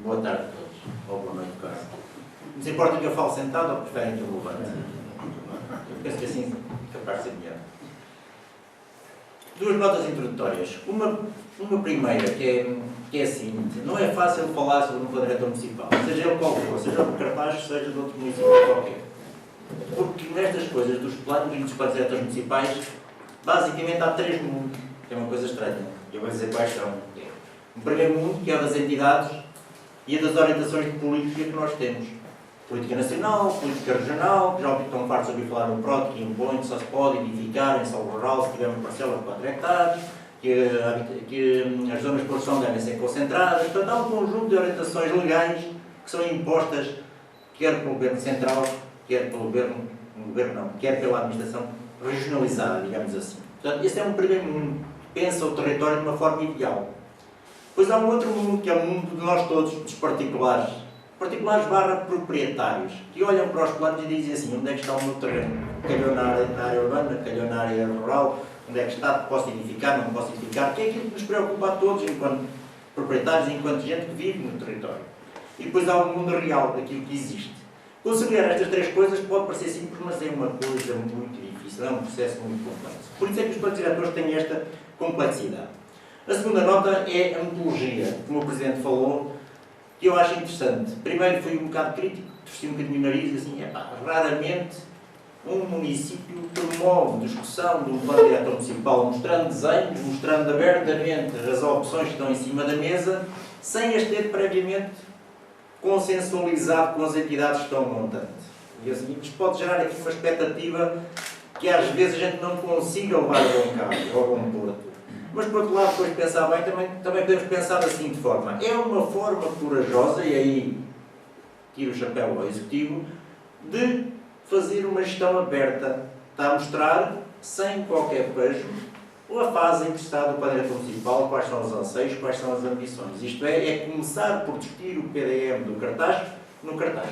Boa tarde a todos, ou boa noite, quase. Nos importa que eu fale sentado ou preferem que eu levante? Eu penso que assim é capaz de ser melhor. Duas notas introdutórias. Uma primeira, que é assim, não é fácil falar sobre um plano diretor municipal, seja ele qual for, seja do Cartaz, seja de outro município qualquer. Porque nestas coisas dos planos e dos planos diretores municipais, basicamente há três mundos, que é uma coisa estranha. Eu vou dizer quais são. O primeiro mundo, que é o das entidades e das orientações de política que nós temos. Política nacional, política regional, que já estão fartos de ouvir falar no PROT, que impõe que só se pode edificar em solo rural se tiver uma parcela de 4 hectares, que as zonas de produção devem ser concentradas. Portanto, há um conjunto de orientações legais que são impostas quer pelo Governo Central, quer pelo quer pela administração regionalizada, digamos assim. Portanto, esse é um primeiro mundo que pensa o território de uma forma ideal. Depois há um outro mundo, que é o mundo de nós todos, dos particulares. Particulares/proprietários, que olham para os planos e dizem assim, onde é que está o meu terreno? Calhou na área urbana, calhou na área rural, onde é que está? Posso edificar, não posso edificar? Que é aquilo que nos preocupa a todos, enquanto proprietários e enquanto gente que vive no território. E depois há o mundo real, daquilo que existe. Conciliar estas três coisas pode parecer simples, mas é uma coisa muito difícil, é um processo muito complexo. Por isso é que os planos diretores têm esta complexidade. A segunda nota é a metodologia, como o Presidente falou, que eu acho interessante. Primeiro fui um bocado crítico, torci um bocadinho o nariz, assim, raramente um município promove discussão de um plano diretor municipal, mostrando desenhos, mostrando abertamente as opções que estão em cima da mesa, sem as ter previamente consensualizado com as entidades que estão montando. E assim, isto pode gerar aqui uma expectativa que às vezes a gente não consiga levar a bom cabo, ou a bom porto. Mas, por outro lado, depois de pensar bem, também podemos pensar da seguinte forma. É uma forma corajosa, e aí tiro o chapéu ao Executivo, de fazer uma gestão aberta. Está a mostrar, sem qualquer pejo, a fase em que está do plano diretor municipal, quais são os anseios, quais são as ambições. Isto é começar por discutir o PDM do Cartaz no Cartaz.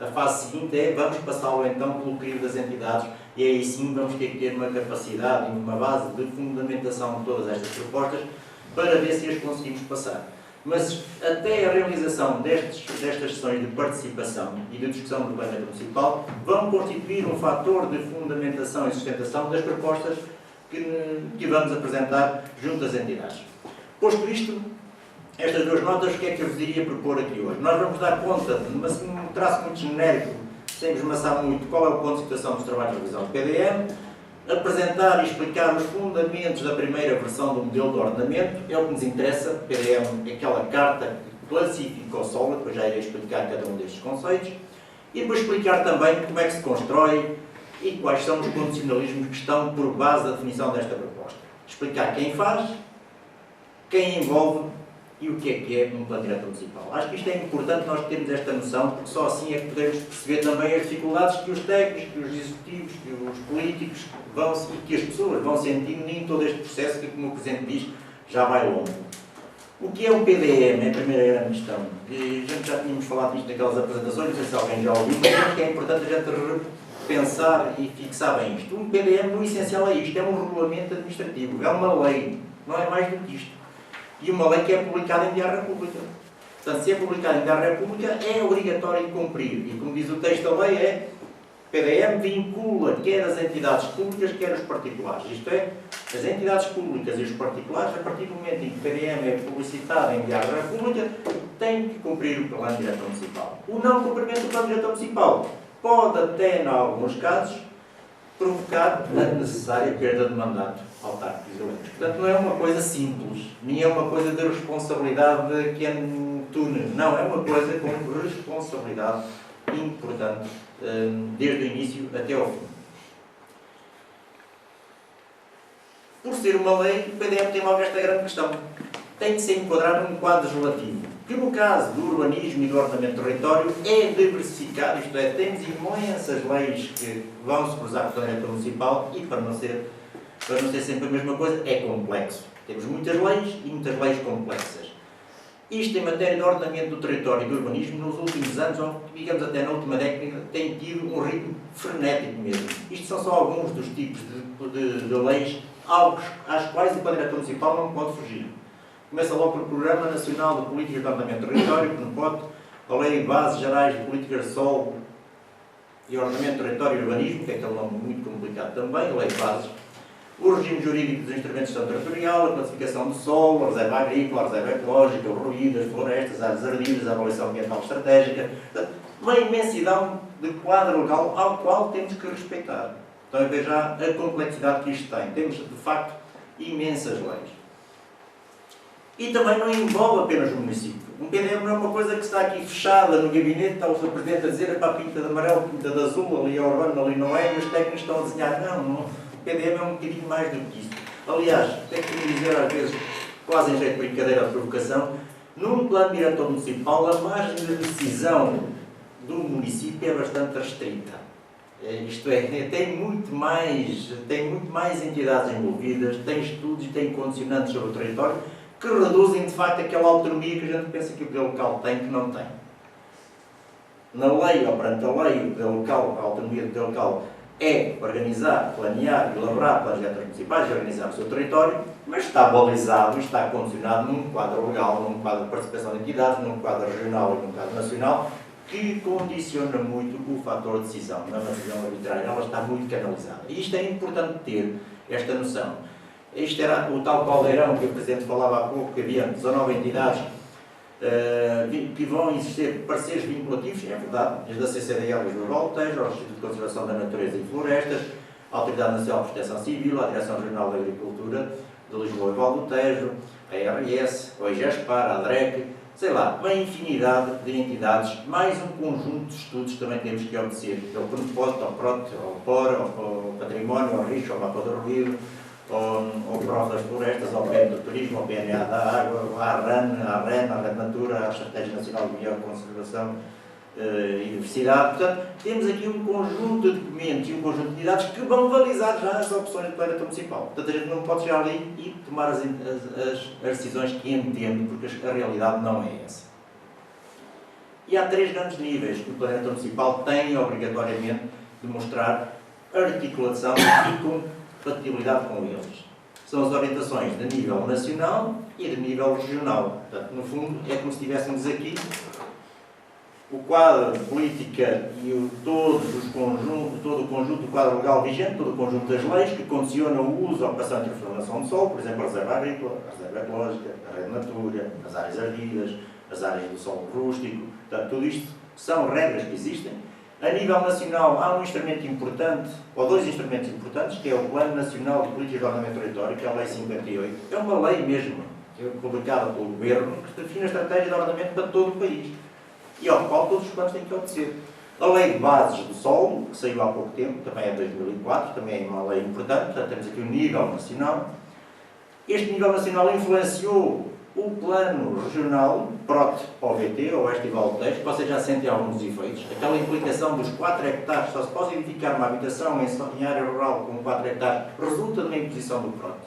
A fase seguinte é, vamos passá-lo então pelo crivo das entidades, e aí sim vamos ter que ter uma capacidade e uma base de fundamentação de todas estas propostas para ver se as conseguimos passar. Mas até a realização destas sessões de participação e de discussão do plano municipal vão constituir um fator de fundamentação e sustentação das propostas que vamos apresentar junto às entidades. Posto isto, estas duas notas, o que é que eu vos iria propor aqui hoje? Nós vamos dar conta, de um traço muito genérico, sem esmaçar muito, qual é o ponto de situação dos trabalhos de revisão do PDM, apresentar e explicar os fundamentos da primeira versão do modelo de ordenamento, é o que nos interessa. O PDM é aquela carta que classifica o solo, depois já irei explicar cada um destes conceitos, e depois explicar também como é que se constrói e quais são os condicionalismos que estão por base da definição desta proposta. Explicar quem faz, quem envolve e o que é um plano diretor municipal. Acho que isto é importante nós termos esta noção, porque só assim é que podemos perceber também as dificuldades que os técnicos, que os executivos, que os políticos e que as pessoas vão sentindo em todo este processo que, como o Presidente diz, já vai longo. O que é um PDM? É a primeira grande questão. E a gente já tínhamos falado disto naquelas apresentações, não sei se alguém já ouviu, mas acho que é importante a gente repensar e fixar bem isto. Um PDM, no essencial, é isto, é um regulamento administrativo, é uma lei, não é mais do que isto. E uma lei que é publicada em Diário da República. Portanto, se é publicada em Diário da República, é obrigatório de cumprir. E como diz o texto da lei, PDM vincula quer as entidades públicas, quer os particulares. Isto é, as entidades públicas e os particulares, a partir do momento em que o PDM é publicitado em Diário da República, têm que cumprir o plano diretor municipal. O não cumprimento do plano diretor municipal pode até, em alguns casos, provocar a necessária perda de mandato autárquicos eleitos. Portanto, não é uma coisa simples, nem é uma coisa de responsabilidade de quem tune. Não, é uma coisa com responsabilidade importante, desde o início até ao fim. Por ser uma lei, o PDM tem logo esta grande questão. Tem que ser enquadrado num quadro legislativo, que no caso do urbanismo e do ordenamento do território é diversificado, isto é, temos imensas leis que vão se cruzar com o plano municipal e, para não ser sempre a mesma coisa, é complexo. Temos muitas leis e muitas leis complexas. Isto, em matéria de ordenamento do território e do urbanismo, nos últimos anos, ou digamos até na última década, tem tido um ritmo frenético mesmo. Isto são só alguns dos tipos de leis às quais o plano diretor municipal não pode fugir. Começa logo pelo Programa Nacional de Políticas de Ordenamento do Território, PNPOT, a Lei de Bases Gerais de Políticas de Solo e Ordenamento do Território e Urbanismo, que é aquele nome muito complicado também, a Lei de Bases, o regime jurídico dos instrumentos de gestão territorial, a classificação do solo, a reserva agrícola, a reserva ecológica, o ruído, as florestas, as áreas ardidas, a avaliação ambiental estratégica. Portanto, uma imensidão de quadro legal ao qual temos que respeitar. Então, veja a complexidade que isto tem. Temos, de facto, imensas leis. E também não envolve apenas o município. Um PDM não é uma coisa que está aqui fechada no gabinete, está o Sr. Presidente a dizer para a pinta de amarelo, pinta de azul, ali é urbano, ali não é, e os técnicos estão a desenhar. Não. O PDM é um bocadinho mais do que isso. Aliás, tenho que dizer às vezes, quase em jeito de brincadeira ou de provocação, num plano diretor municipal, a margem de decisão do município é bastante restrita. Isto é, tem muito mais entidades envolvidas, tem estudos e tem condicionantes sobre o território que reduzem, de facto, aquela autonomia que a gente pensa que o poder local tem, que não tem. Na lei, ou perante a lei, o poder local, a autonomia do poder local é organizar, planear, elaborar planos diretores municipais e organizar o seu território, mas está balizado e está condicionado num quadro legal, num quadro de participação de entidades, num quadro regional e num quadro nacional, que condiciona muito o fator de decisão. Não é uma decisão arbitrária, ela está muito canalizada. E isto é importante ter esta noção. Isto era o tal caldeirão que o Presidente falava há pouco, que havia 19 entidades que vão existir parceiros vinculativos, é verdade, desde a CCDL do Val do Tejo, ao Instituto de Conservação da Natureza e Florestas, a Autoridade Nacional de Proteção Civil, a Direção Regional da Agricultura de Lisboa e Val do Tejo, a IRS, a IGESPAR, a ADREC, sei lá, uma infinidade de entidades, mais um conjunto de estudos que também temos que obedecer, ao PNPOT, ao PROT, ao POR, ao Património, ao RIX, ao Mapa do Ruído, ao PROF das Florestas, ao PN do Turismo, ao PNA da Água, à RAN, à Rede Natura, à Estratégia Nacional de Bioconservação e Diversidade. Portanto, temos aqui um conjunto de documentos e um conjunto de entidades que vão balizar já as opções do plano municipal. Portanto, a gente não pode chegar ali e tomar as decisões que entende, porque a realidade não é essa. E há 3 grandes níveis que o plano municipal tem obrigatoriamente de mostrar articulação e compatibilidade com eles. São as orientações de nível nacional e de nível regional. Portanto, no fundo, é como se tivéssemos aqui o quadro de política e todo o conjunto do quadro legal vigente, todo o conjunto das leis que condicionam o uso, a ocupação e transformação do solo, por exemplo, a reserva agrícola, a reserva ecológica, a rede natura, as áreas ardidas, as áreas do solo rústico. Portanto, tudo isto são regras que existem. A nível nacional, há um instrumento importante, ou 2 instrumentos importantes, que é o Plano Nacional de Políticas de Ordenamento do Território, que é a Lei 58. É uma lei mesmo, que é publicada pelo Governo, que define a estratégia de ordenamento para todo o país. E ao qual todos os planos têm que obedecer. A Lei de Bases do Solo, que saiu há pouco tempo, também é de 2004, também é uma lei importante, portanto temos aqui o nível nacional. Este nível nacional influenciou o plano regional, PROT OVT, ou Oeste e Val do Tejo, que vocês já sentem alguns efeitos. Aquela implicação dos 4 hectares, só se pode edificar uma habitação em área rural com 4 hectares, resulta de uma imposição do PROT.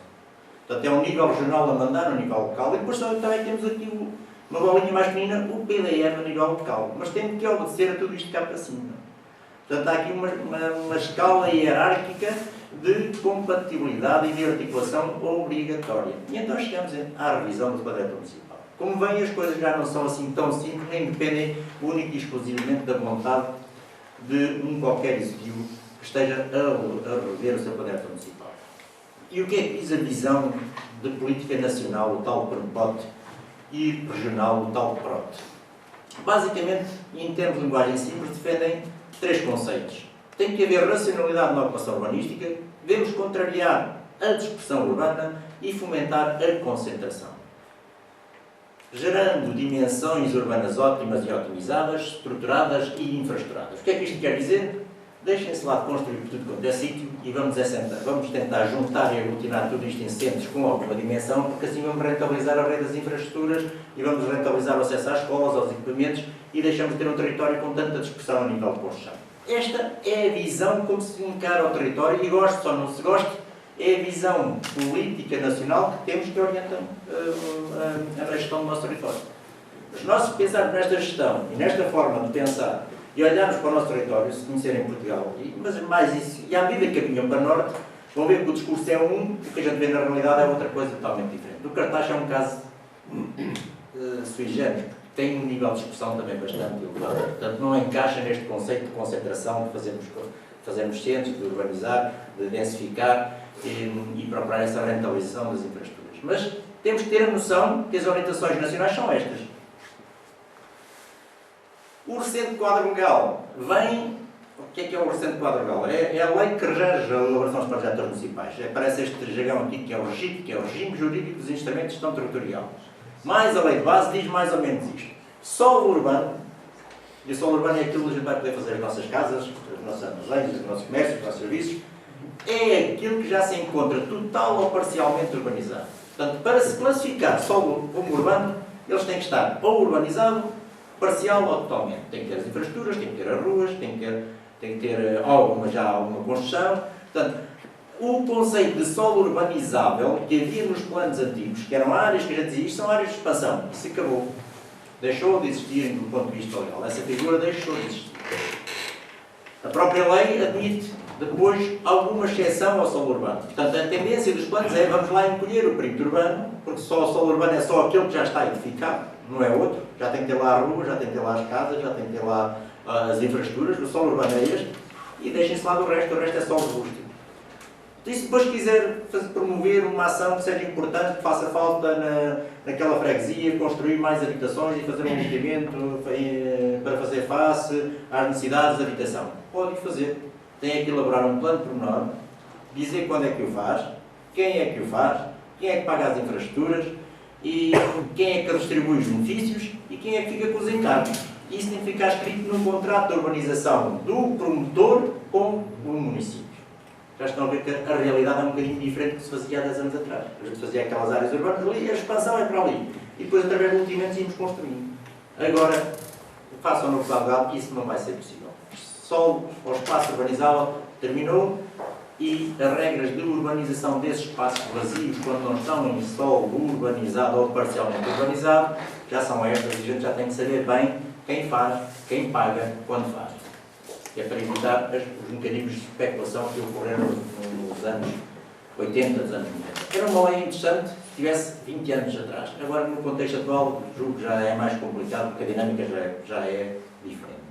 Portanto, é um nível regional a mandar, um nível local, e depois também temos aqui uma bolinha mais pequenina, o PDM a nível local. Mas tem que obedecer a tudo isto cá para cima. Portanto, há aqui uma escala hierárquica de compatibilidade e de articulação obrigatória. E então chegamos à revisão do quadro municipal. Como veem, as coisas já não são assim tão simples, nem dependem única e exclusivamente da vontade de um qualquer executivo que esteja a rever o seu quadro municipal. E o que é que diz a visão de política nacional, o tal PNPOT, e regional, o tal PROT? Basicamente, em termos de linguagem simples, defendem 3 conceitos. Tem que haver racionalidade na ocupação urbanística, devemos contrariar a dispersão urbana e fomentar a concentração, gerando dimensões urbanas ótimas e otimizadas, estruturadas e infraestruturadas. O que é que isto quer dizer? Deixem-se lá de construir por tudo quanto é sítio e vamos tentar juntar e aglutinar tudo isto em centros com alguma dimensão, porque assim vamos rentabilizar a rede das infraestruturas e vamos rentabilizar o acesso às escolas, aos equipamentos e deixamos de ter um território com tanta dispersão a nível de construção. Esta é a visão como se encara o território e goste ou não se goste, é a visão política nacional que temos que orientar a gestão do nosso território. Se nós pensarmos nesta gestão e nesta forma de pensar e olharmos para o nosso território, se conhecerem Portugal, mas mais isso, e à medida que caminham para o norte, vão ver que o discurso é um, e o que a gente vê na realidade é outra coisa totalmente diferente. O Cartaz é um caso sui generis, tem um nível de discussão também bastante elevado. Portanto, não encaixa neste conceito de concentração de fazermos centros, de urbanizar, de densificar e procurar essa rentabilização das infraestruturas. Mas temos que ter a noção que as orientações nacionais são estas. O recente quadro legal vem... O que é o recente quadro legal? É a lei que rege a elaboração dos projetos municipais. Parece este jargão aqui que é o regime jurídico dos instrumentos de gestão territorial. Mais a lei de base diz mais ou menos isto. Solo urbano, e o solo urbano é aquilo que a gente vai poder fazer as nossas casas, os nossos armazéns, os nossos comércios, os nossos serviços, é aquilo que já se encontra total ou parcialmente urbanizado. Portanto, para se classificar solo como urbano, eles têm que estar ou urbanizado, parcial ou totalmente. Tem que ter as infraestruturas, tem que ter as ruas, tem que ter já alguma construção. Portanto, o conceito de solo urbanizável que havia nos planos antigos, que eram áreas que a gente dizia, isto são áreas de expansão, isso acabou. Deixou de existir do ponto de vista legal. Essa figura deixou de existir. A própria lei admite depois alguma exceção ao solo urbano. Portanto, a tendência dos planos é vamos lá encolher o perímetro urbano, porque só o solo urbano é só aquele que já está edificado, não é outro. Já tem que ter lá a rua, já tem que ter lá as casas, já tem que ter lá as infraestruturas. O solo urbano é este. E deixem-se lá do resto. O resto é só o rústico. E se depois quiser promover uma ação que seja importante, que faça falta naquela freguesia, construir mais habitações e fazer um investimento para fazer face às necessidades de habitação, pode fazer. Tem que elaborar um plano pormenor, dizer quando é que o faz, quem é que o faz, quem é que paga as infraestruturas, e quem é que distribui os benefícios e quem é que fica com os encargos. Isso tem que ficar escrito num contrato de urbanização do promotor com o município. Já estão a ver que a realidade é um bocadinho diferente do que se fazia há 10 anos atrás. A gente fazia aquelas áreas urbanas ali, a expansão é para ali. E depois, através de ultimamentos, íamos construindo. Agora, façam no plano legal, isso não vai ser possível. Só o espaço urbanizável terminou e as regras de urbanização desses espaços vazios, quando não estão em solo urbanizado ou parcialmente urbanizado, já são estas e a gente já tem que saber bem quem faz, quem paga, quando faz. É para evitar os mecanismos de especulação que ocorreram nos anos 80, dos anos 90. Era uma lei interessante se tivesse 20 anos atrás. Agora, no contexto atual, julgo que já é mais complicado, porque a dinâmica já é diferente.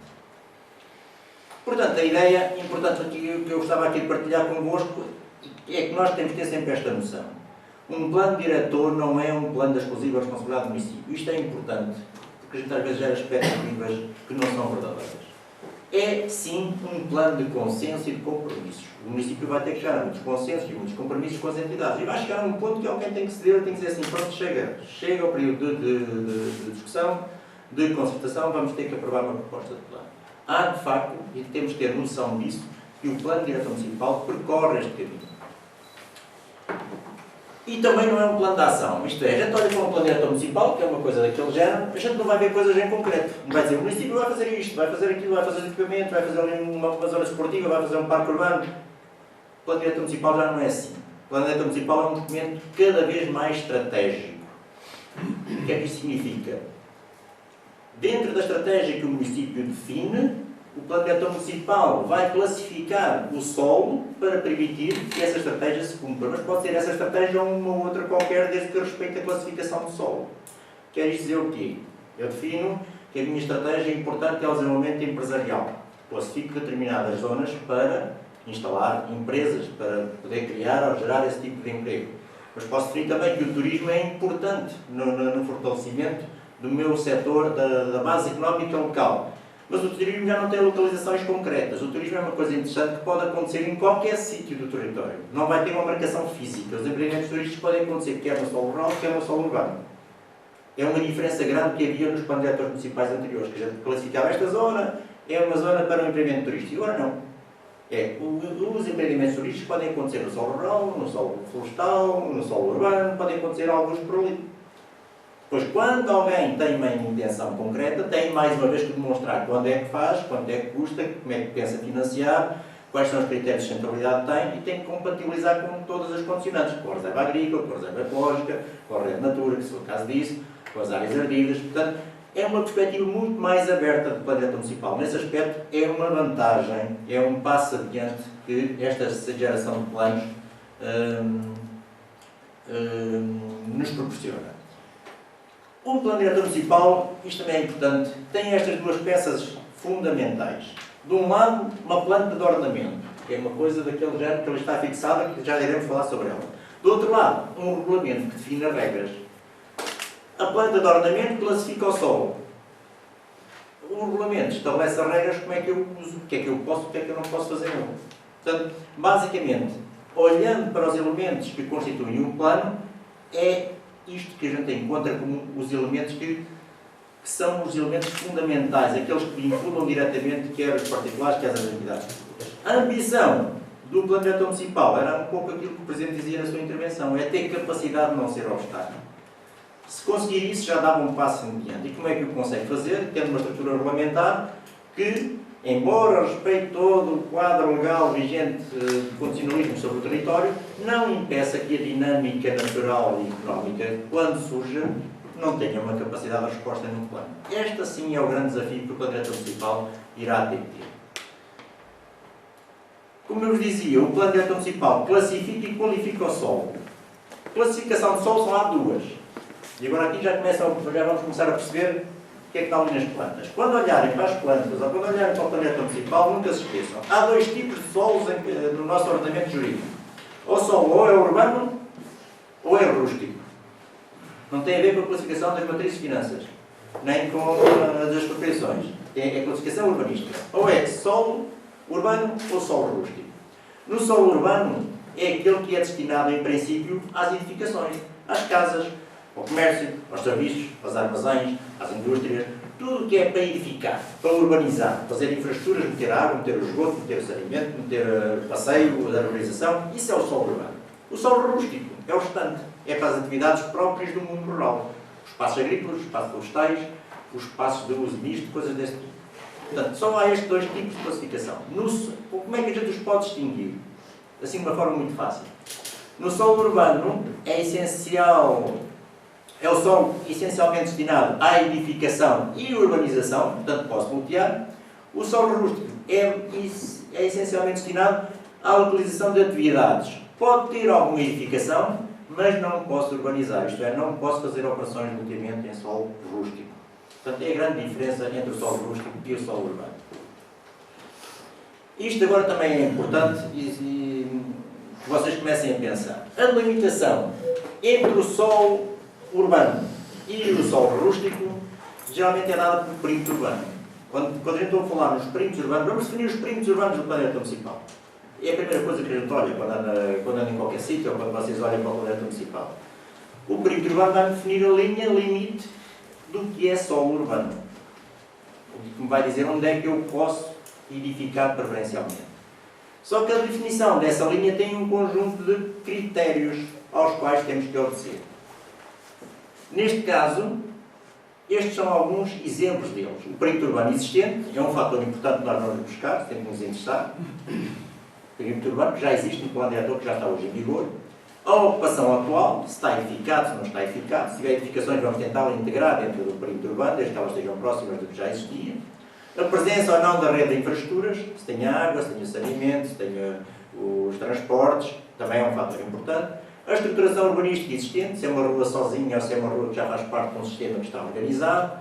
Portanto, a ideia importante que eu gostava aqui de partilhar convosco é que nós temos que ter sempre esta noção. Um plano diretor não é um plano da exclusiva responsabilidade do município. Isto é importante, porque a gente às vezes gera expectativas que não são verdadeiras. É, sim, um plano de consenso e de compromissos. O município vai ter que chegar a muitos consensos e muitos compromissos com as entidades. E vai chegar a um ponto que alguém tem que ceder, tem que dizer assim, pronto, chega ao período de discussão, de concertação, vamos ter que aprovar uma proposta de plano. Há, de facto, e temos que ter noção disso, que o plano diretor municipal percorre este caminho. E também não é um plano de ação. Isto é, a gente olha para um plano diretor municipal, que é uma coisa daquele género, a gente não vai ver coisas em concreto. Não vai dizer, o município vai fazer isto, vai fazer aquilo, vai fazer equipamento, vai fazer ali uma zona esportiva, vai fazer um parque urbano. O plano diretor municipal já não é assim. O plano diretor municipal é um documento cada vez mais estratégico. O que é que isso significa? Dentro da estratégia que o município define, o plano diretor municipal vai classificar o solo para permitir que essa estratégia se cumpra. Mas pode ser essa estratégia ou uma outra qualquer, desde que respeite a classificação do solo. Quer isto dizer o quê? Eu defino que a minha estratégia importante é o desenvolvimento empresarial. Classifico determinadas zonas para instalar empresas, para poder criar ou gerar esse tipo de emprego. Mas posso definir também que o turismo é importante no fortalecimento do meu setor, da base económica local. Mas o turismo já não tem localizações concretas. O turismo é uma coisa interessante que pode acontecer em qualquer sítio do território. Não vai ter uma marcação física. Os empreendimentos turísticos podem acontecer quer no solo rural, quer no solo urbano. É uma diferença grande que havia nos planos diretores municipais anteriores, que a gente classificava esta zona, é uma zona para um empreendimento turístico. Agora não. Os empreendimentos turísticos podem acontecer no solo rural, no solo florestal, no solo urbano, podem acontecer alguns por ali. Pois quando alguém tem uma intenção concreta, tem mais uma vez que demonstrar quando é que faz, quanto é que custa, como é que pensa financiar, quais são os critérios de sustentabilidade que tem e tem que compatibilizar com todas as condicionantes, com a reserva agrícola, com a reserva ecológica, com a rede natura, que se for o caso disso, com as áreas ardidas. Portanto, é uma perspectiva muito mais aberta do plano diretor municipal. Nesse aspecto, é uma vantagem, é um passo adiante que esta geração de planos nos proporciona. O plano diretor municipal, isto também é importante, tem estas duas peças fundamentais. De um lado, uma planta de ordenamento, que é uma coisa daquele género que ela está fixada, que já iremos falar sobre ela. Do outro lado, um regulamento que define as regras. A planta de ordenamento classifica o solo. O regulamento estabelece as regras, como é que eu uso, o que é que eu posso, o que é que eu não posso fazer. Portanto, basicamente, olhando para os elementos que constituem um plano, é isto que a gente encontra como os elementos que são os elementos fundamentais, aqueles que vinculam diretamente quer os particulares, quer as entidades públicas. A ambição do plano diretor municipal era um pouco aquilo que o Presidente dizia na sua intervenção, é ter capacidade de não ser obstáculo. Se conseguir isso, já dava um passo adiante. E como é que o consegue fazer? Tendo uma estrutura regulamentar que, embora respeite todo o quadro legal vigente de condicionalismo sobre o território, não impeça que a dinâmica natural e económica, quando surja, não tenha uma capacidade de resposta no plano. Este, sim, é o grande desafio que o plano diretor municipal irá ter que ter. Como eu vos dizia, o plano diretor municipal classifica e qualifica o solo. Classificação de solo só há duas. E agora aqui já vamos começar a perceber o que é que está ali nas plantas. Quando olharem para as plantas ou quando olharem para o plano diretor municipal, nunca se esqueçam. Há dois tipos de solos no nosso ordenamento jurídico. O solo ou é urbano ou é rústico. Não tem a ver com a classificação das matrizes de finanças, nem com as expropriações. É a classificação urbanística. Ou é solo urbano ou solo rústico. No solo urbano é aquele que é destinado, em princípio, às edificações, às casas, ao comércio, aos serviços, aos armazéns, às indústrias, tudo o que é para edificar, para urbanizar, fazer infraestruturas, meter água, meter o esgoto, meter o saneamento, meter passeio, a urbanização, isso é o solo urbano. O solo rústico é o restante, é para as atividades próprias do mundo rural. Os espaços agrícolas, os espaços florestais, os espaços de uso misto, coisas desse tipo. Portanto, só há estes dois tipos de classificação. Como é que a gente os pode distinguir? Assim, de uma forma muito fácil. No solo urbano é essencial, é o solo essencialmente destinado à edificação e urbanização, portanto posso multear. O solo rústico é essencialmente destinado à utilização de atividades. Pode ter alguma edificação, mas não posso urbanizar, isto é, não posso fazer operações de multimento em solo rústico. Portanto, é a grande diferença entre o solo rústico e o solo urbano. Isto agora também é importante que vocês comecem a pensar. A delimitação entre o solo urbano e o solo rústico geralmente é dada por perímetro urbano. Quando a gente está a falar nos perímetros urbanos, vamos definir os perímetros urbanos do plano diretor municipal. É a primeira coisa que a gente olha quando anda em qualquer sítio ou quando vocês olham para o plano diretor municipal. O perímetro urbano vai definir a linha limite do que é solo urbano. O que me vai dizer onde é que eu posso edificar preferencialmente. Só que a definição dessa linha tem um conjunto de critérios aos quais temos que obedecer. Neste caso, estes são alguns exemplos deles. O perímetro urbano existente é um fator importante que nós vamos buscar, tem que nos interessar. O perímetro urbano que já existe no plano diretor, que já está hoje em vigor. A ocupação atual, se está edificado, se não está edificado. Se tiver edificações, vamos tentá-la integrar dentro do perímetro urbano, desde que elas estejam próximas do que já existia. A presença ou não da rede de infraestruturas, se tem água, se tem saneamento, se tem os transportes, também é um fator importante. A estruturação urbanística existente, se é uma rua sozinha ou se é uma rua que já faz parte de um sistema que está organizado.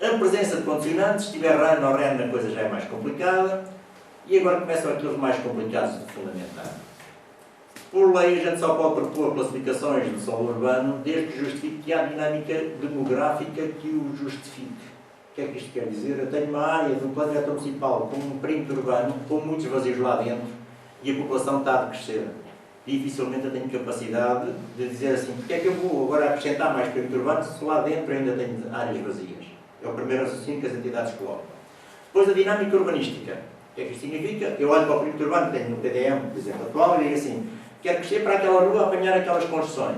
A presença de condicionantes, se tiver RAN ou REN, a coisa já é mais complicada. E agora começam aqueles mais complicados de fundamentar. Por lei, a gente só pode propor classificações do solo urbano desde que justifique que há dinâmica demográfica que o justifique. O que é que isto quer dizer? Eu tenho uma área do plano diretor municipal com um perímetro urbano, com muitos vazios lá dentro, e a população está a crescer. Dificilmente eu tenho capacidade de dizer assim, porque é que eu vou agora acrescentar mais perímetro urbano se lá dentro ainda tenho áreas vazias? É o primeiro raciocínio que as entidades colocam. Depois a dinâmica urbanística. O que é que isto significa? Eu olho para o perímetro urbano, tenho no PDM, por exemplo, atual, e digo assim, quero crescer para aquela rua apanhar aquelas construções.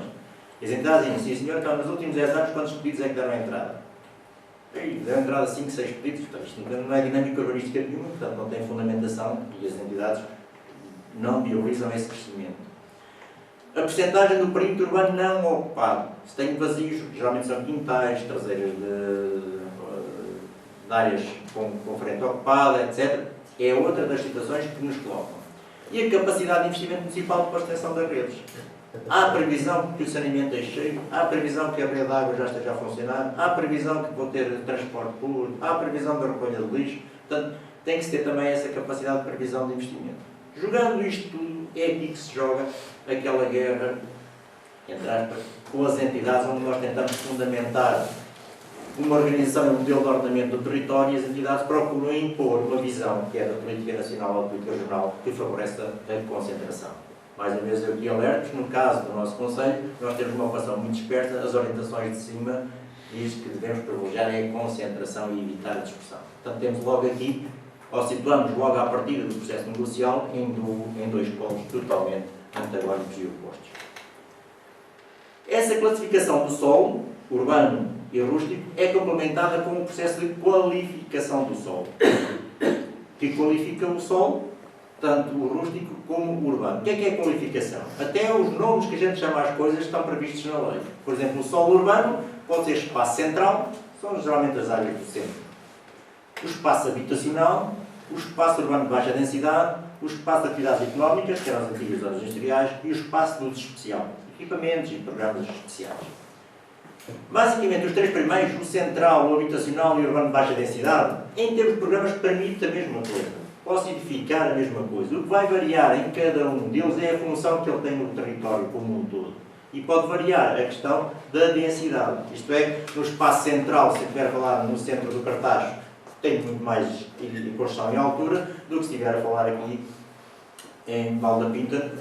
E as entidades dizem, sim senhor, então nos últimos 10 anos quantos pedidos é que deram a entrada? Deram a entrada a 5, 6 pedidos, portanto, isto não é dinâmica urbanística nenhuma, portanto não tem fundamentação e as entidades não priorizam esse crescimento. A percentagem do perímetro urbano não ocupado. Se tem vazios, geralmente são quintais, traseiras de áreas com frente ocupada, etc. É outra das situações que nos colocam. E a capacidade de investimento municipal para a extensão das redes. Há previsão que o saneamento é cheio, há previsão que a rede de água já esteja a funcionar, há previsão que vou ter transporte público, há previsão da recolha de lixo. Portanto, tem que se ter também essa capacidade de previsão de investimento. Jogando isto tudo, é aqui que se joga aquela guerra, entre aspas, com as entidades, onde nós tentamos fundamentar uma organização e um modelo de ordenamento do território, e as entidades procuram impor uma visão, que é da política nacional ou da política regional, que favorece a concentração. Mais uma vez eu aqui alerto, no caso do nosso Conselho, nós temos uma ocupação muito esperta, as orientações de cima diz que devemos privilegiar a concentração e evitar a dispersão. Portanto, temos logo aqui, ou situamos logo à partida do processo negocial, em dois polos totalmente antagónicos e opostos. Essa classificação do solo, urbano e rústico, é complementada com o processo de qualificação do solo, que qualifica o solo, tanto o rústico como o urbano. O que é qualificação? Até os nomes que a gente chama às coisas estão previstos na lei. Por exemplo, o solo urbano pode ser espaço central, são geralmente as áreas do centro. O espaço habitacional, o espaço urbano de baixa densidade, o espaço de atividades económicas, que eram as antigas zonas industriais, e o espaço de uso especial, equipamentos e programas especiais. Basicamente, os três primeiros, o central, o habitacional e o urbano de baixa densidade, em termos de programas, permite a mesma coisa. Posso edificar a mesma coisa. O que vai variar em cada um deles é a função que ele tem no território como um todo. E pode variar a questão da densidade. Isto é, no espaço central, se estiver a falar no centro do Cartaz, tem muito mais construção em altura do que se estiver a falar aqui em Val da Pinta,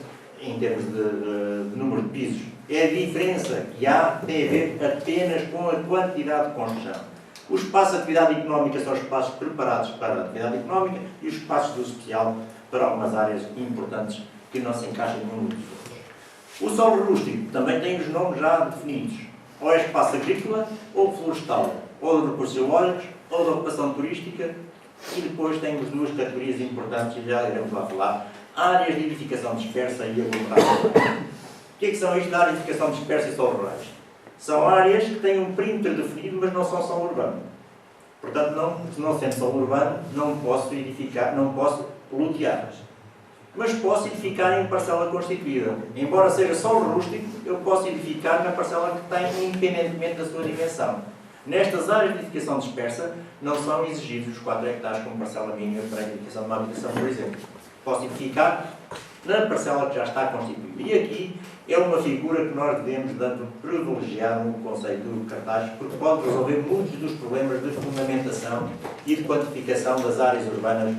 em termos de número de pisos. É a diferença que há, tem a ver apenas com a quantidade de construção. Os espaços de atividade económica são espaços preparados para a atividade económica e os espaços de uso especial para algumas áreas importantes que não se encaixam em nenhum dos outros. O solo rústico também tem os nomes já definidos. Ou é espaço agrícola, ou florestal, ou de recursos geológicos, ou de ocupação turística, e depois temos duas categorias importantes, e já iremos lá falar, áreas de edificação dispersa e aglomeração. O que são isto da área de edificação dispersa e solo rurais? São áreas que têm um perímetro definido, mas não são solo urbano. Portanto, não sendo solo urbano, não posso edificar, não posso lotear. Mas posso edificar em parcela constituída. Embora seja solo rústico, eu posso edificar na parcela que tem, independentemente da sua dimensão. Nestas áreas de edificação dispersa, não são exigidos os 4 hectares como parcela mínima para a edificação de uma habitação, por exemplo. Posso edificar na parcela que já está constituída. E aqui é uma figura que nós devemos, portanto, privilegiar no conceito do Cartaz, porque pode resolver muitos dos problemas de fundamentação e de quantificação das áreas urbanas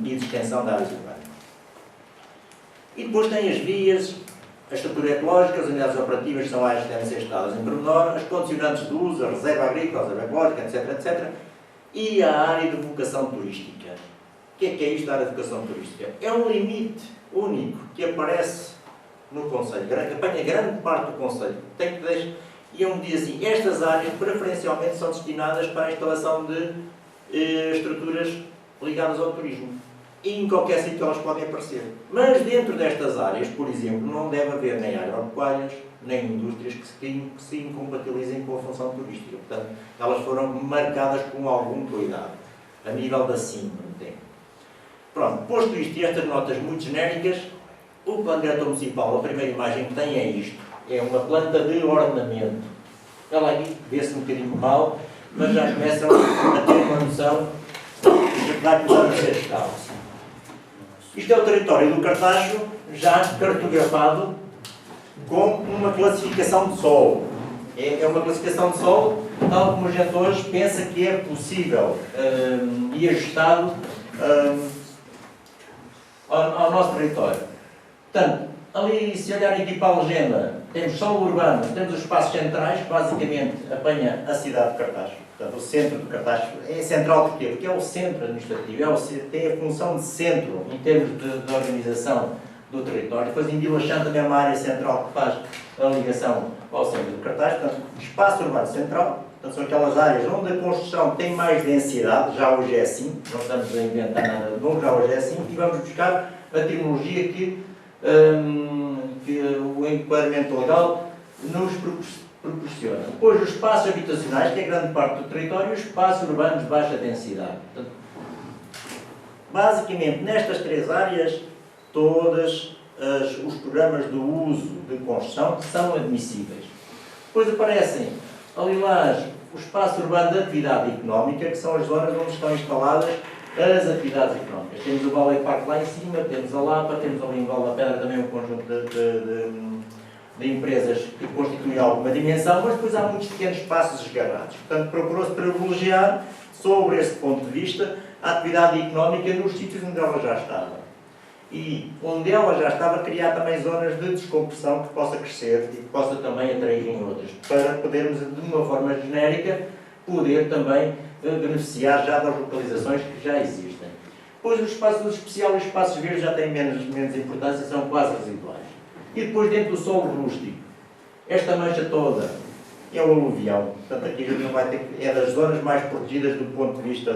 e de extensão das áreas urbanas. E depois tem as vias, a estrutura ecológica, as unidades operativas são áreas que devem ser estudadas em pormenor, as condicionantes de uso, a reserva agrícola, a reserva ecológica, etc., etc. E a área de vocação turística. O que é isto da área de vocação turística? É um limite único que aparece no Conselho, que apanha grande parte do Conselho. E onde diz assim, estas áreas preferencialmente são destinadas para a instalação de estruturas ligadas ao turismo. E em qualquer sítio elas podem aparecer. Mas dentro destas áreas, por exemplo, não deve haver nem agropecuárias, nem indústrias que se incompatibilizem com a função turística. Portanto, elas foram marcadas com algum cuidado, a nível da CIM, no tempo. Pronto, posto isto e estas notas muito genéricas, o plano diretor municipal, a primeira imagem que tem é isto. É uma planta de ordenamento. Ela aqui vê-se um bocadinho mal, mas já começam a ter uma noção de que vai começar a ser escala. Isto é o território do Cartacho, já cartografado com uma classificação de solo. É uma classificação de solo, tal como a gente hoje pensa que é possível e ajustado ao nosso território. Portanto, ali, se olharem aqui para a legenda, temos solo urbano, temos os espaços centrais, que basicamente apanha a cidade de Cartacho. Portanto, o centro do Cartacho é central porquê? Porque é o centro administrativo, tem a função de centro em termos de organização do território. Depois, em Vila Chã, também é uma área central que faz a ligação ao centro do Cartacho. Portanto, espaço urbano central, portanto, são aquelas áreas onde a construção tem mais densidade, já hoje é assim, não estamos a inventar nada de novo, já hoje é assim, e vamos buscar a terminologia que o enquadramento legal nos proporciona. Depois, os espaços habitacionais, que é grande parte do território, e os espaços urbanos de baixa densidade. Portanto, basicamente, nestas três áreas, todas os programas de uso de construção que são admissíveis. Depois aparecem ali lá o espaço urbano de atividade económica, que são as zonas onde estão instaladas as atividades económicas. Temos o Valley Park lá em cima, temos a Lapa, temos ali em Val da Pedra também um conjunto de empresas que constituem alguma dimensão, mas depois há muitos pequenos espaços esgarrados. Portanto, procurou-se privilegiar, sobre esse ponto de vista, a atividade económica nos sítios onde ela já estava. E onde ela já estava, criar também zonas de descompressão que possa crescer e que possa também atrair em outras, para podermos, de uma forma genérica, poder também beneficiar já das localizações que já existem. Depois os espaços especiais e os espaços verdes já têm menos importância, são quase residuais. E depois dentro do solo rústico, esta mancha toda é o aluvião. Portanto, aqui a gente não vai ter, é das zonas mais protegidas do ponto de vista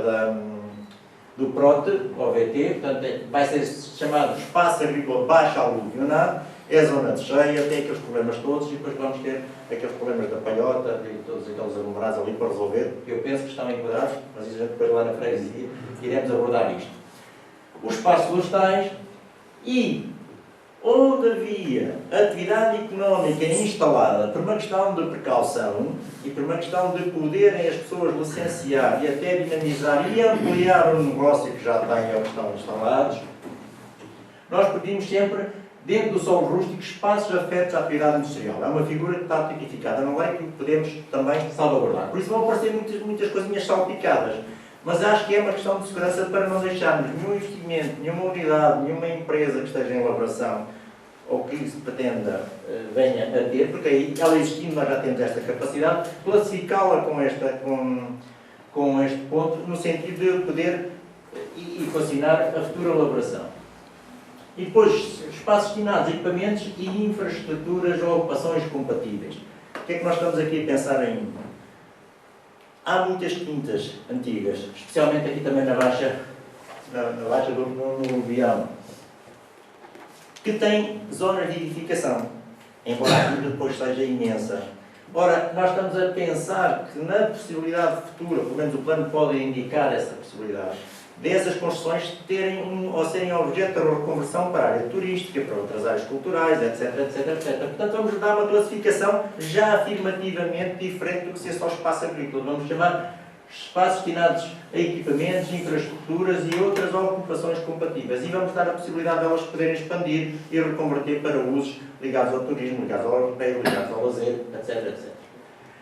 do PROT, OVT, portanto vai ser chamado espaço agrícola baixo aluvionado, é a zona de cheia, tem aqueles problemas todos e depois vamos ter aqueles problemas da palhota e todos aqueles aglomerados ali para resolver, que eu penso que estão enquadrados, mas a gente depois lá na freguesia iremos abordar isto. Os espaços florestais e onde havia atividade económica instalada por uma questão de precaução e por uma questão de poderem as pessoas licenciar e até dinamizar e ampliar o negócio que já têm ou que estão instalados, nós pedimos sempre, dentro do solo rústico, espaços afetos à atividade industrial. É uma figura que está tipificada na lei que podemos também salvaguardar. Por isso vão aparecer muitas coisinhas salpicadas. Mas acho que é uma questão de segurança para não deixarmos nenhum investimento, nenhuma unidade, nenhuma empresa que esteja em elaboração ou que se pretenda venha a ter, porque aí, ela existindo, nós já temos esta capacidade, classificá-la com este ponto, no sentido de poder equacionar a futura elaboração. E depois, espaços destinados a equipamentos e infraestruturas ou ocupações compatíveis. O que é que nós estamos aqui a pensar ainda? Há muitas quintas antigas, especialmente aqui também na Baixa do Aluvião, que têm zonas de edificação, embora a quinta depois seja imensa. Ora, nós estamos a pensar que na possibilidade futura, pelo menos o plano pode indicar essa possibilidade, dessas construções terem ou serem objeto de reconversão para a área turística, para outras áreas culturais, etc, etc, etc. Portanto, vamos dar uma classificação já afirmativamente diferente do que ser só espaço agrícola. Vamos chamar espaços destinados a equipamentos, infraestruturas e outras ocupações compatíveis. E vamos dar a possibilidade de elas poderem expandir e reconverter para usos ligados ao turismo, ligados ao rodeio, ligados ao lazer, etc, etc.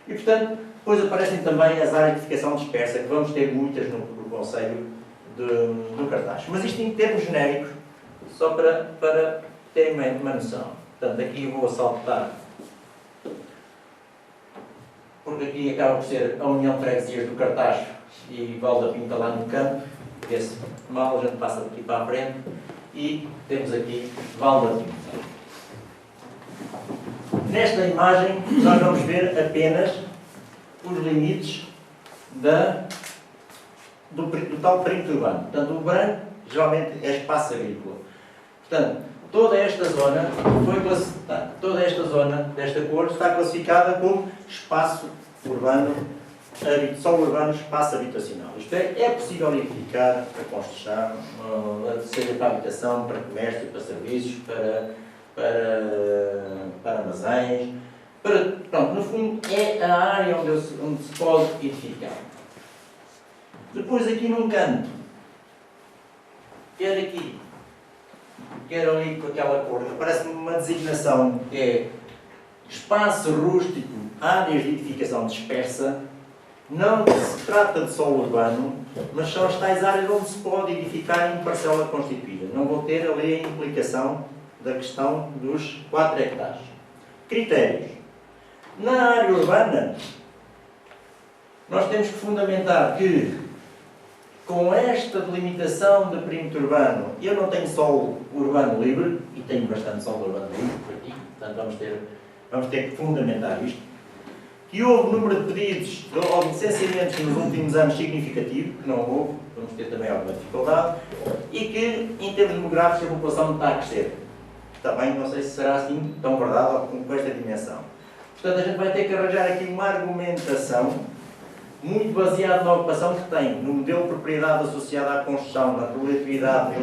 E, portanto, depois aparecem também as áreas de edificação dispersa, que vamos ter muitas no Conselho do Cartaz. Mas isto em termos genéricos, só para terem uma noção. Portanto, aqui eu vou saltar, porque aqui acaba por ser a União de Freguesias do Cartaz e Val da Pinta lá no canto. Esse mal, a gente passa daqui para a frente e temos aqui Val da Pinta. Nesta imagem, nós vamos ver apenas os limites do tal perímetro urbano. Portanto, o branco geralmente é espaço agrícola. Portanto, toda esta zona foi classificada, toda esta zona desta cor está classificada como espaço urbano, solo urbano, espaço habitacional. Isto é possível edificar para construção, seja para habitação, para comércio, para serviços, para armazéns, pronto, no fundo é a área onde se pode edificar. Depois aqui num canto, quer aqui, quer ali com aquela cor, parece-me uma designação que é espaço rústico, áreas de edificação dispersa. Não se trata de solo urbano, mas são as tais áreas onde se pode edificar em parcela constituída. Não vou ter ali a implicação da questão dos 4 hectares. Critérios. Na área urbana, nós temos que fundamentar que com esta delimitação de perímetro urbano, eu não tenho solo urbano livre, e tenho bastante solo urbano livre por aqui, portanto vamos ter que fundamentar isto, que houve número de pedidos ou de licenciamentos nos últimos anos significativo, que não houve, vamos ter também alguma dificuldade, e que, em termos demográficos, a população está a crescer. Também não sei se será assim tão verdade ou com esta dimensão. Portanto, a gente vai ter que arranjar aqui uma argumentação muito baseado na ocupação que tem, no modelo de propriedade associada à construção, na coletividade,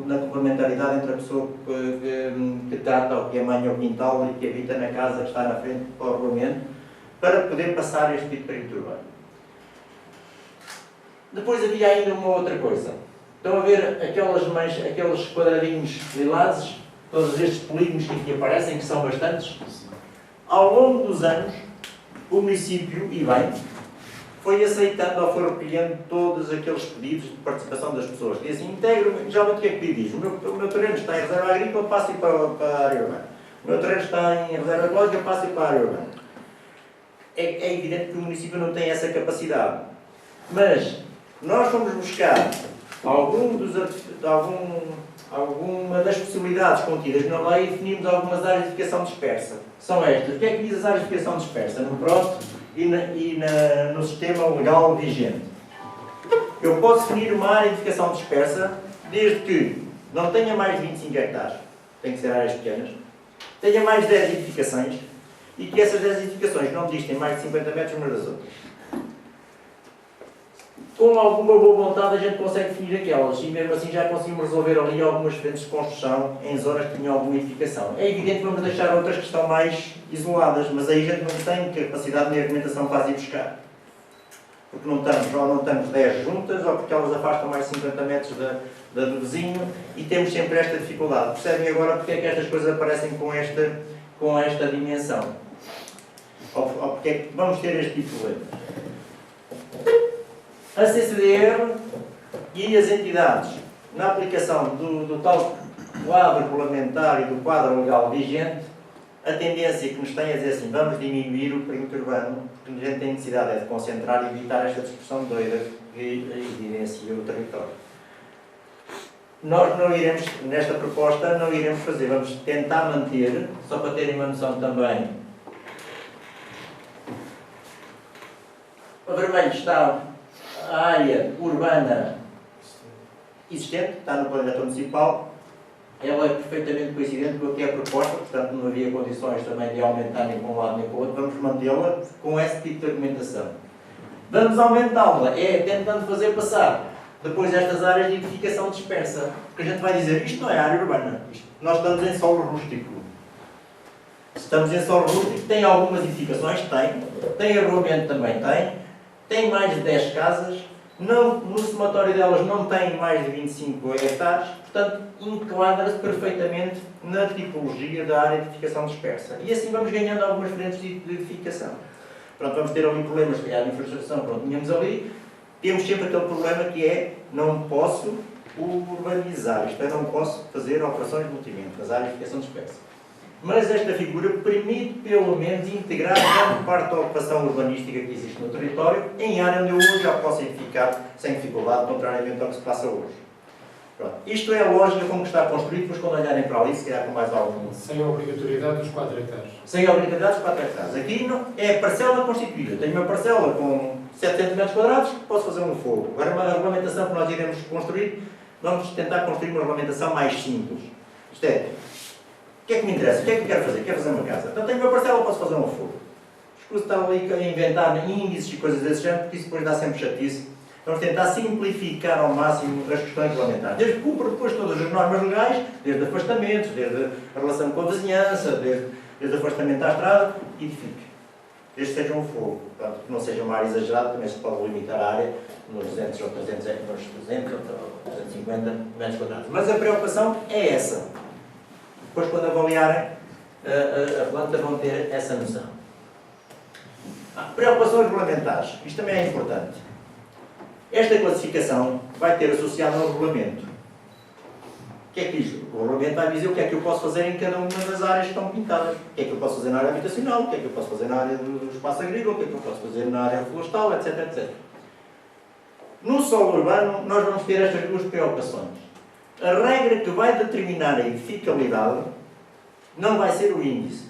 na complementaridade entre a pessoa que trata o que é mãe ou quintal e que habita na casa que está na frente do regulamento, para poder passar este tipo de perímetro urbano. Depois havia ainda uma outra coisa. Estão a ver aqueles quadradinhos lilazes, todos estes polígonos que aqui aparecem, que são bastantes? Ao longo dos anos, o município, e bem, foi aceitando ou foi recolhendo todos aqueles pedidos de participação das pessoas. E assim, integro, geralmente o que é que diz? O meu terreno está em reserva agrícola, passo para a área urbana. O meu terreno está em reserva ecológica, passo para a área urbana. É evidente que o município não tem essa capacidade. Mas nós fomos buscar alguma das possibilidades contidas na lei e definimos algumas áreas de edificação dispersa. São estas. O que é que diz as áreas de edificação dispersa? No PROT e no sistema legal vigente. Eu posso definir uma área de edificação dispersa desde que não tenha mais de 25 hectares, tem que ser áreas pequenas, tenha mais de 10 edificações e que essas 10 edificações não distem mais de 50 metros umas das outras. Com alguma boa vontade a gente consegue definir aquelas e mesmo assim já conseguimos resolver ali algumas frentes de construção em zonas que tinham alguma edificação. É evidente que vamos deixar outras que estão mais isoladas, mas aí a gente não tem capacidade de argumentação para as ir buscar. Porque não estamos 10 juntas ou porque elas afastam mais de 50 metros do vizinho e temos sempre esta dificuldade. Percebem agora porque é que estas coisas aparecem com esta dimensão? Ou porque é que vamos ter este tipo de problema? A CCDR e as entidades, na aplicação do tal quadro regulamentar e do quadro legal vigente, a tendência que nos tem a dizer assim, vamos diminuir o perímetro urbano, porque a gente tem necessidade de concentrar e evitar esta discussão doida que evidencia o território. Nós não iremos, nesta proposta, não iremos fazer, vamos tentar manter, só para terem uma noção também, a vermelho está a área urbana existente, está no planeamento municipal, ela é perfeitamente coincidente com o que é proposta, portanto não havia condições também de aumentar nem para um lado nem para o outro, vamos mantê-la com esse tipo de argumentação. Vamos aumentá-la, tentando fazer passar depois estas áreas de edificação dispersa, porque a gente vai dizer, isto não é área urbana, nós estamos em solo rústico. Estamos em solo rústico, tem algumas edificações, tem arruamento também, tem mais de 10 casas, no somatório delas não tem mais de 25 hectares, portanto, enquadra-se perfeitamente na tipologia da área de edificação dispersa. E assim vamos ganhando algumas frentes de edificação. Pronto, vamos ter ali problemas, se calhar, de infraestrutura, pronto, tínhamos ali. Temos sempre aquele problema que é, não posso urbanizar, isto é, não posso fazer operações de multimento nas áreas de edificação dispersa. Mas esta figura permite, pelo menos, integrar grande parte da ocupação urbanística que existe no território em área onde eu hoje já posso edificar sem dificuldade, contrariamente ao que se passa hoje. Pronto. Isto é a lógica como está construído, depois quando olharem para ali, se calhar com mais algum... Sem a obrigatoriedade dos 4 hectares. Sem a obrigatoriedade dos 4 hectares. Aqui não, é a parcela constituída. Tenho uma parcela com 700 metros quadrados, posso fazer um fogo. Agora, a regulamentação que nós iremos construir, vamos tentar construir uma regulamentação mais simples. Isto é, o que é que me interessa? O que é que eu quero fazer? Quero fazer uma casa. Então tenho uma parcela, posso fazer um fogo. Escuso estar ali a inventar índices e coisas desse género, porque isso depois dá sempre chatice. Vamos tentar simplificar ao máximo as questões regulamentares. Desde que cumpra depois todas as normas legais, desde afastamentos, desde a relação com a vizinhança, desde afastamento à estrada, edifique. Desde que seja um fogo. Portanto, que não seja uma área exagerada, também se pode limitar a área nos 200 ou 300, nos 200 ou 250 metros quadrados. Mas a preocupação é essa. Depois, quando avaliarem a planta, vão ter essa noção. Preocupações regulamentares. Isto também é importante. Esta classificação vai ter associado ao regulamento. O que é que diz? O regulamento vai dizer o que é que eu posso fazer em cada uma das áreas que estão pintadas. O que é que eu posso fazer na área habitacional, o que é que eu posso fazer na área do espaço agrícola, o que é que eu posso fazer na área florestal, etc, etc. No solo urbano, nós vamos ter estas duas preocupações. A regra que vai determinar a edificabilidade não vai ser o índice.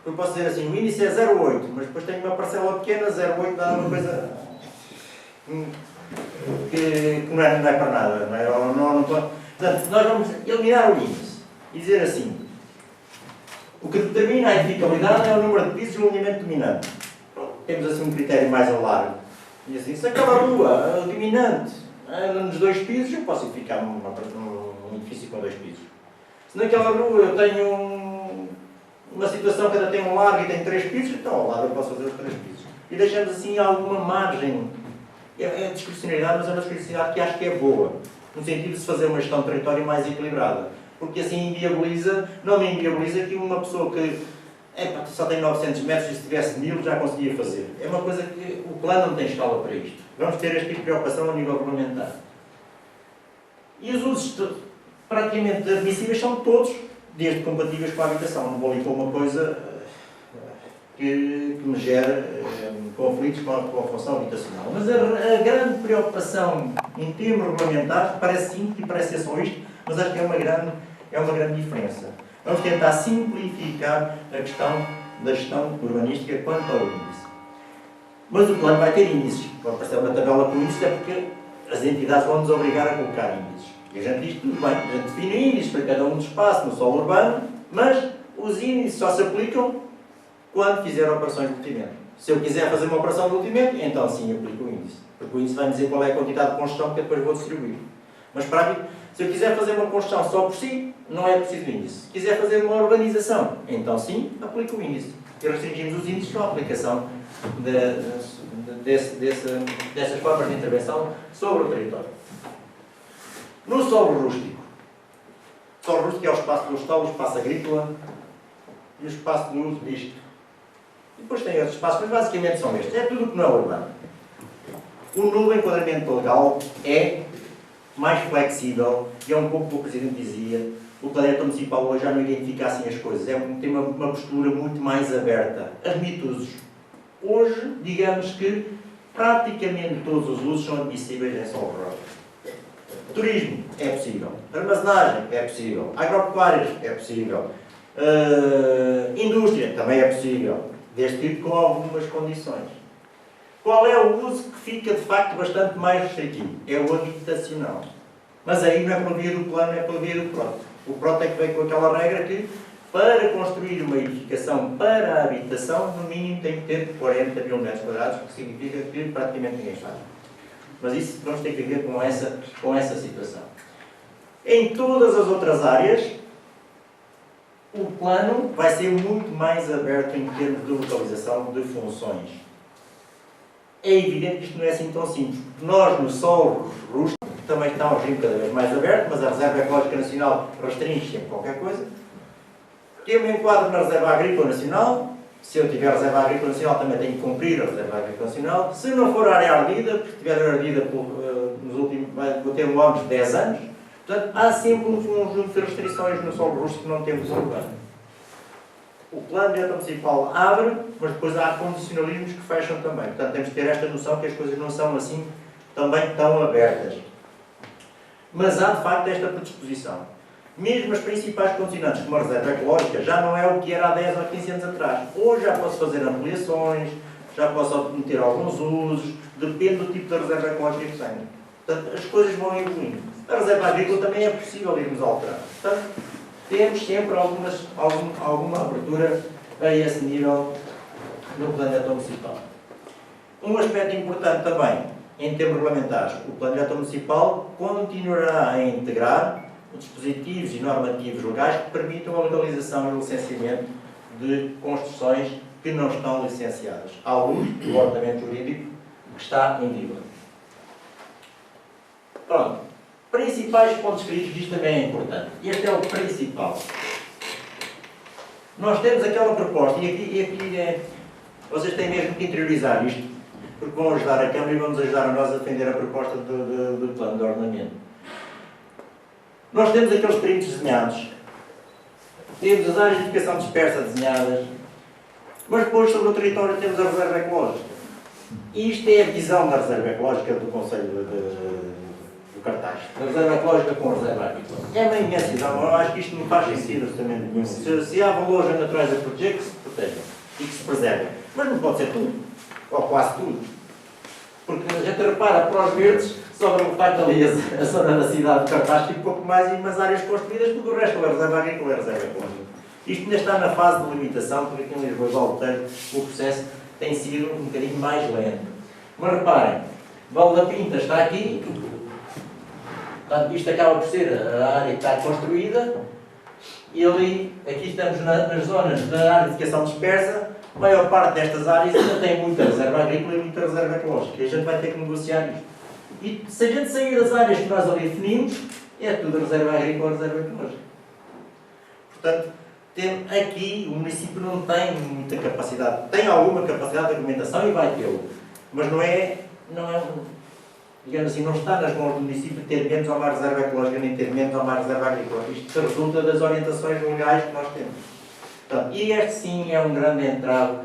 Eu posso dizer assim, o índice é 0,8, mas depois tenho uma parcela pequena, 0,8 dá uma coisa que não é para nada. Não é? Portanto, nós vamos eliminar o índice e dizer assim, o que determina a edificabilidade é o número de pisos e o alinhamento dominante. Temos assim um critério mais largo. E assim, se aquela rua dominante nos 2 pisos, eu posso edificar um edifício com 2 pisos. Se naquela rua eu tenho uma situação que ainda tem um largo e tem 3 pisos, então ao lado eu posso fazer os 3 pisos. E deixamos assim alguma margem. É discricionalidade, mas é uma discricionalidade que acho que é boa, no sentido de se fazer uma gestão de território mais equilibrada. Porque assim inviabiliza, não me inviabiliza que uma pessoa que só tem 900 metros e se tivesse 1000 já conseguia fazer. É uma coisa que o plano não tem escala para isto. Vamos ter este tipo de preocupação a nível regulamentar. E os usos praticamente admissíveis são todos, desde compatíveis com a habitação. Não vou ali pôr uma coisa que me gera conflitos com a função habitacional. Mas a grande preocupação em termos regulamentares parece simples e parece ser só isto, mas acho que é uma grande diferença. Vamos tentar simplificar a questão da gestão urbanística quanto ao índice. Mas o plano vai ter índices. Quando aparecer uma tabela com índices é porque as entidades vão nos obrigar a colocar índices. E a gente diz tudo bem, a gente define índices para cada um dos espaços no solo urbano, mas os índices só se aplicam quando fizer operações de loteamento. Se eu quiser fazer uma operação de loteamento, então sim, aplico o índice. Porque o índice vai dizer qual é a quantidade de construção que eu depois vou distribuir. Mas se eu quiser fazer uma construção só por si, não é preciso índice. Se quiser fazer uma urbanização, então sim, aplico o índice. E restringimos os índices à aplicação dessas formas de intervenção sobre o território. No solo rústico. O solo rústico é o espaço do solo, o espaço agrícola e o espaço de uso disto. E depois tem outros espaços, mas basicamente são estes. É tudo o que não é urbano. O novo enquadramento legal é mais flexível, e é um pouco o que o Presidente dizia. O planeamento municipal hoje já não identifica assim as coisas. Tem uma postura muito mais aberta. Admite usos. Hoje, digamos que praticamente todos os usos são admissíveis em solo rural. Turismo é possível. Armazenagem é possível. Agropecuárias é possível. Indústria também é possível. Desde que com algumas condições. Qual é o uso que fica de facto bastante mais restritivo? É o habitacional. Mas aí não é pela via do plano, é pela via do PROT. O PROT é que vem com aquela regra que para construir uma edificação para a habitação, no mínimo tem que ter 40 mil metros quadrados, o que significa que praticamente ninguém faz. Mas isso vamos ter que viver com essa situação. Em todas as outras áreas, o plano vai ser muito mais aberto em termos de localização de funções. É evidente que isto não é assim tão simples. Nós, no solo rústico, também está um regime cada vez mais aberto, mas a Reserva Ecológica Nacional restringe sempre qualquer coisa. Eu me enquadro na Reserva Agrícola Nacional. Se eu tiver Reserva Agrícola Nacional, também tenho que cumprir a Reserva Agrícola Nacional. Se não for área ardida, porque estiver ardida nos últimos, vou ter um ano de 10 anos. Portanto, há sempre um conjunto de restrições no solo rústico que não temos no urbano. O plano diretor municipal abre, mas depois há condicionalismos que fecham também. Portanto, temos que ter esta noção que as coisas não são assim também tão abertas. Mas há, de facto, esta predisposição. Mesmo as principais condicionantes, como a reserva ecológica, já não é o que era há 10 ou 15 anos atrás. Hoje já posso fazer ampliações, já posso meter alguns usos, depende do tipo de reserva ecológica que tenho. Portanto, as coisas vão evoluindo. A reserva agrícola também é possível irmos alterando. Portanto, temos sempre alguma abertura a esse nível no plano diretor municipal. Um aspecto importante também, em termos regulamentares, o plano diretor municipal continuará a integrar dispositivos e normativos legais que permitam a legalização e o licenciamento de construções que não estão licenciadas, à luz do ordenamento jurídico que está em vigor. Pronto. Principais pontos críticos, isto também é importante. Este é o principal. Nós temos aquela proposta, e aqui vocês têm mesmo que interiorizar isto, porque vão ajudar a Câmara e vão nos ajudar a nós a defender a proposta do plano de ordenamento. Nós temos aqueles perímetros desenhados, temos as áreas de edificação dispersa desenhadas, mas depois sobre o território temos a reserva ecológica. E isto é a visão da reserva ecológica do Conselho do Cartaz. A reserva ecológica com a reserva agrícola. É uma imensidão, eu acho que isto não faz sentido absolutamente nenhum. Se há valores naturais a proteger, que se protejam e que se preservem. Mas não pode ser tudo, ou quase tudo. Porque a gente repara para os verdes, sobra de facto ali a zona da cidade de Cartaz e pouco mais e umas áreas construídas, tudo o resto é reserva agrícola e reserva ecológica. Isto ainda está na fase de limitação, porque aqui em Lisboa e Valteiro o processo tem sido um bocadinho mais lento. Mas reparem, Val da Pinta está aqui, portanto, isto acaba por ser a área que está construída, e ali, aqui estamos nas zonas da área de educação dispersa, a maior parte destas áreas ainda tem muita reserva agrícola e muita reserva ecológica, e a gente vai ter que negociar isto. E se a gente sair das áreas que nós ali definimos, é tudo reserva agrícola e reserva ecológica. Portanto, aqui o município não tem muita capacidade, tem alguma capacidade de argumentação e vai tê-lo, mas não é, digamos assim, não está nas mãos do município ter menos ou mais reserva ecológica, nem ter menos ou mais reserva agrícola. Isto resulta das orientações legais que nós temos. Portanto, e este sim é um grande entrave